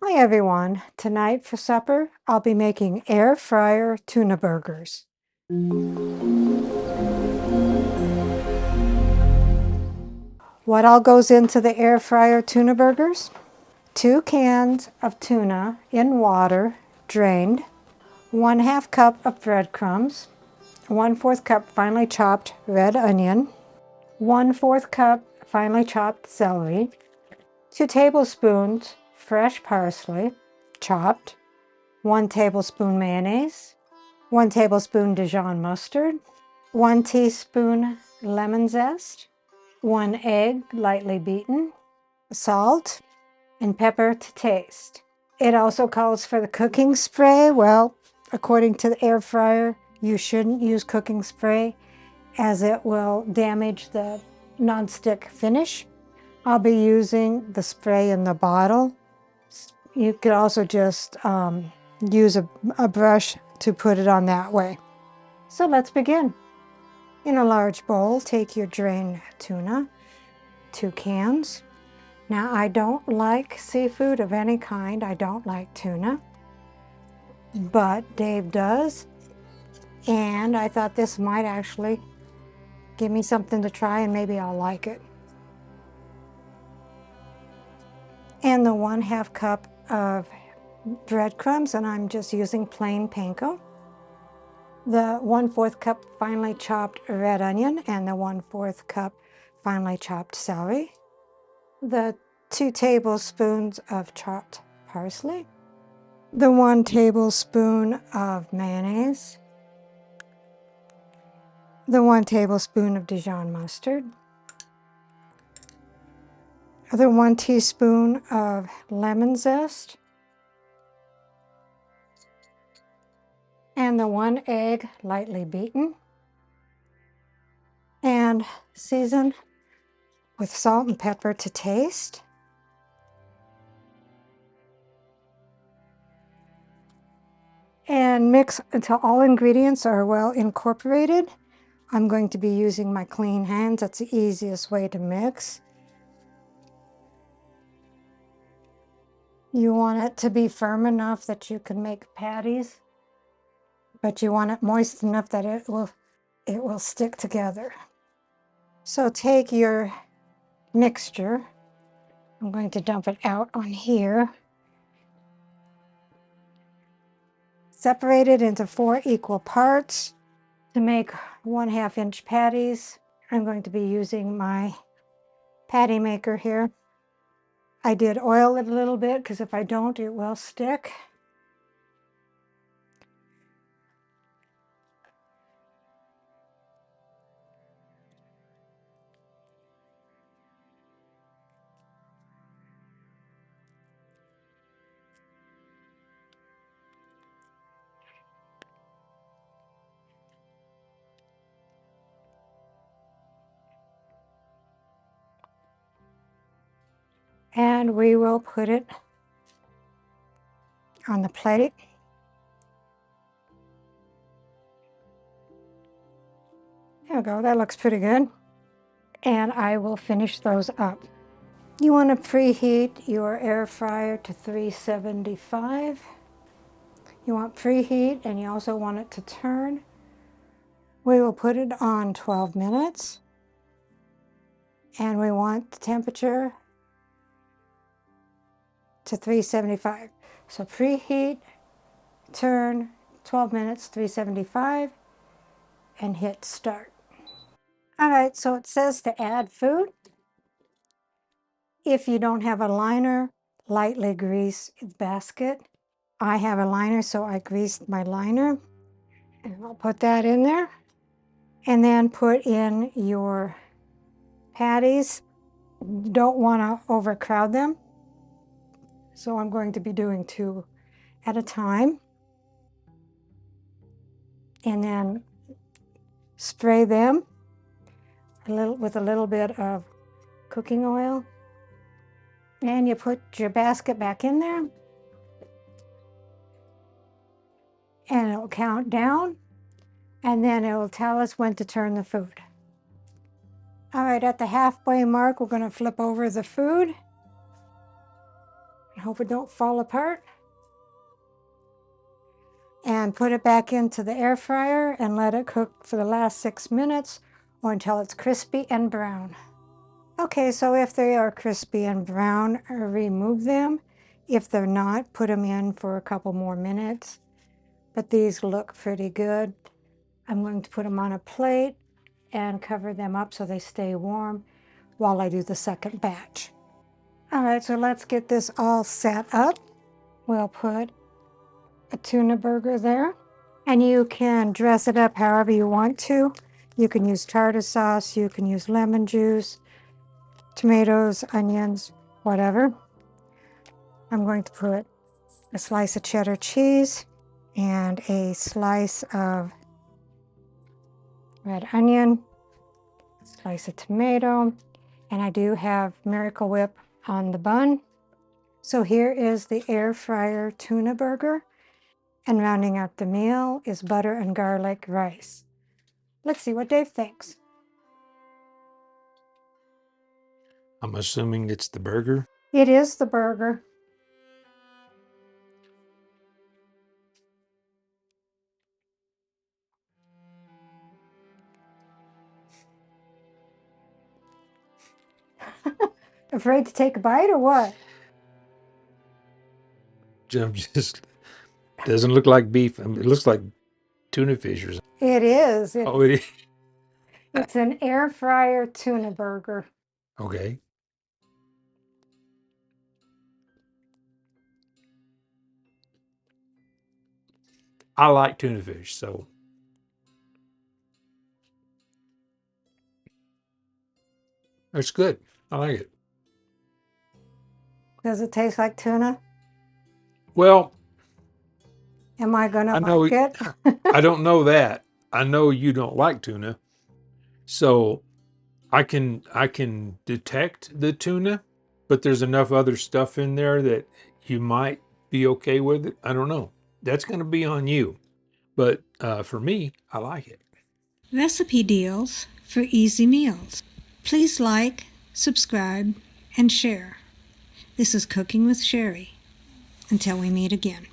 Hi everyone. Tonight for supper, I'll be making air fryer tuna burgers. What all goes into the air fryer tuna burgers? 2 cans of tuna in water, drained, 1/2 cup of breadcrumbs, 1/4 cup finely chopped red onion, 1/4 cup finely chopped celery, 2 tablespoons fresh parsley, chopped, 1 tablespoon mayonnaise, 1 tablespoon Dijon mustard, 1 teaspoon lemon zest, 1 egg lightly beaten, salt, and pepper to taste. It also calls for the cooking spray. Well, according to the air fryer, you shouldn't use cooking spray as it will damage the nonstick finish. I'll be using the spray in the bottle. You could also just use a brush to put it on that way. So let's begin. In a large bowl, take your drained tuna, 2 cans. Now, I don't like seafood of any kind. I don't like tuna, but Dave does. And I thought this might actually give me something to try and maybe I'll like it. And the 1/2 cup of breadcrumbs, and I'm just using plain panko. The 1/4 cup finely chopped red onion and the 1/4 cup finely chopped celery. The 2 tablespoons of chopped parsley. The 1 tablespoon of mayonnaise. The 1 tablespoon of Dijon mustard. The 1 teaspoon of lemon zest. And the 1 egg lightly beaten. And season with salt and pepper to taste. And mix until all ingredients are well incorporated. I'm going to be using my clean hands. That's the easiest way to mix. You want it to be firm enough that you can make patties, but you want it moist enough that it will stick together. So take your mixture. I'm going to dump it out on here. Separate it into 4 equal parts. To make 1/2 inch patties, I'm going to be using my patty maker here. I did oil it a little bit because if I don't, it will stick. And we will put it on the plate. There we go, that looks pretty good. And I will finish those up. You want to preheat your air fryer to 375. You want preheat and you also want it to turn. We will put it on 12 minutes. And we want the temperature to 375. So preheat, turn, 12 minutes, 375, and hit start. All right, so it says to add food. If you don't have a liner, lightly grease the basket. I have a liner, so I greased my liner. And I'll put that in there. And then put in your patties. Don't want to overcrowd them. So I'm going to be doing 2 at a time. And then spray them with a little bit of cooking oil. And you put your basket back in there. And it'll count down. And then it will tell us when to turn the food. All right, at the halfway mark, we're going to flip over the food. I hope it don't fall apart. And put it back into the air fryer and let it cook for the last 6 minutes or until it's crispy and brown. Okay, so if they are crispy and brown, remove them. If they're not, put them in for a couple more minutes. But these look pretty good. I'm going to put them on a plate and cover them up so they stay warm while I do the second batch. All right, so let's get this all set up. We'll put a tuna burger there, and you can dress it up however you want to. You can use tartar sauce, you can use lemon juice, tomatoes, onions, whatever. I'm going to put a slice of cheddar cheese and a slice of red onion, slice of tomato, and I do have Miracle Whip on the bun. So here is the air fryer tuna burger, and rounding out the meal is butter and garlic rice. Let's see what Dave thinks. I'm assuming it's the burger. It is the burger. Afraid to take a bite or what? Just doesn't look like beef. I mean, it looks like tuna fish or something. It is. Oh, it is. It's an air fryer tuna burger. Okay. I like tuna fish, so it's good. I like it. Does it taste like tuna? Well, Am I going to I know like it? I don't know that. I know you don't like tuna, so I can detect the tuna, but there's enough other stuff in there that you might be okay with it. I don't know. That's going to be on you. But for me, I like it. Recipe deals for easy meals. Please like, subscribe, and share. This is Cooking with Sherry. Until we meet again.